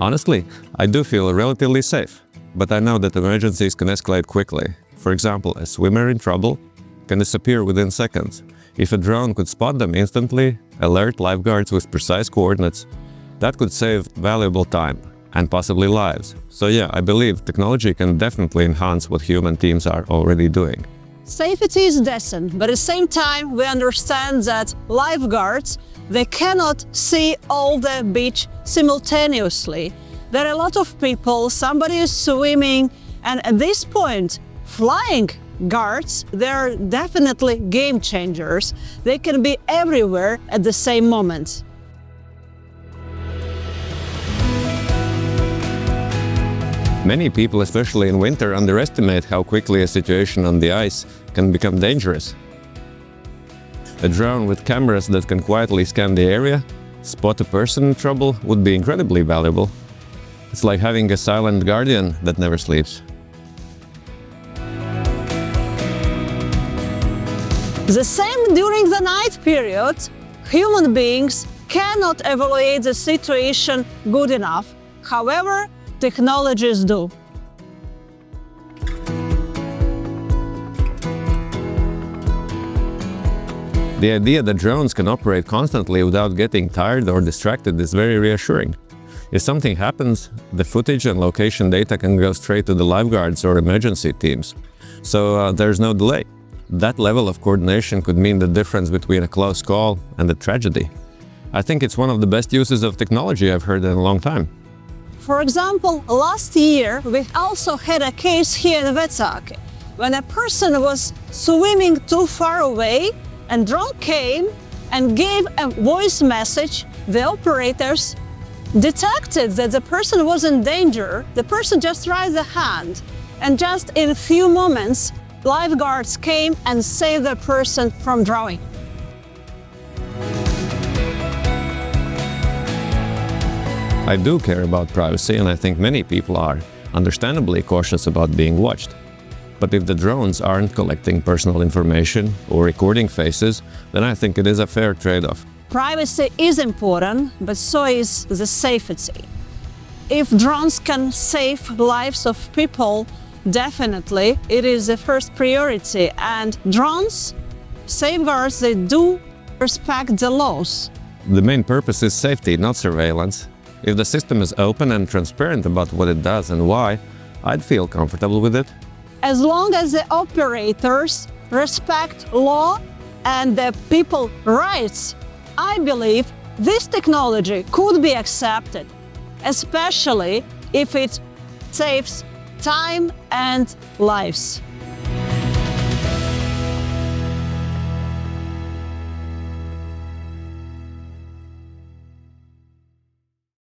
Honestly, I do feel relatively safe, but I know that emergencies can escalate quickly. For example, a swimmer in trouble can disappear within seconds. If a drone could spot them instantly, alert lifeguards with precise coordinates, that could save valuable time and possibly lives. So yeah, I believe technology can definitely enhance what human teams are already doing. Safety is decent, but at the same time we understand that lifeguards, they cannot see all the beach simultaneously. There are a lot of people, somebody is swimming, and at this point, flying guards, they're definitely game changers. They can be everywhere at the same moment. Many people, especially in winter, underestimate how quickly a situation on the ice can become dangerous. A drone with cameras that can quietly scan the area, spot a person in trouble, would be incredibly valuable. It's like having a silent guardian that never sleeps. The same during the night period, human beings cannot evaluate the situation good enough. However, technologies do. The idea that drones can operate constantly without getting tired or distracted is very reassuring. If something happens, the footage and location data can go straight to the lifeguards or emergency teams, so there's no delay. That level of coordination could mean the difference between a close call and a tragedy. I think it's one of the best uses of technology I've heard in a long time. For example, last year we also had a case here in Vecāķi, when a person was swimming too far away and drone came and gave a voice message. The operators detected that the person was in danger. The person just raised a hand, and just in a few moments, lifeguards came and saved the person from drowning. I do care about privacy, and I think many people are understandably cautious about being watched. But if the drones aren't collecting personal information or recording faces, then I think it is a fair trade-off. Privacy is important, but so is the safety. If drones can save lives of people, definitely it is the first priority. And drones, safeguards, they do respect the laws. The main purpose is safety, not surveillance. If the system is open and transparent about what it does and why, I'd feel comfortable with it. As long as the operators respect law and the people's rights, I believe this technology could be accepted, especially if it saves time and lives.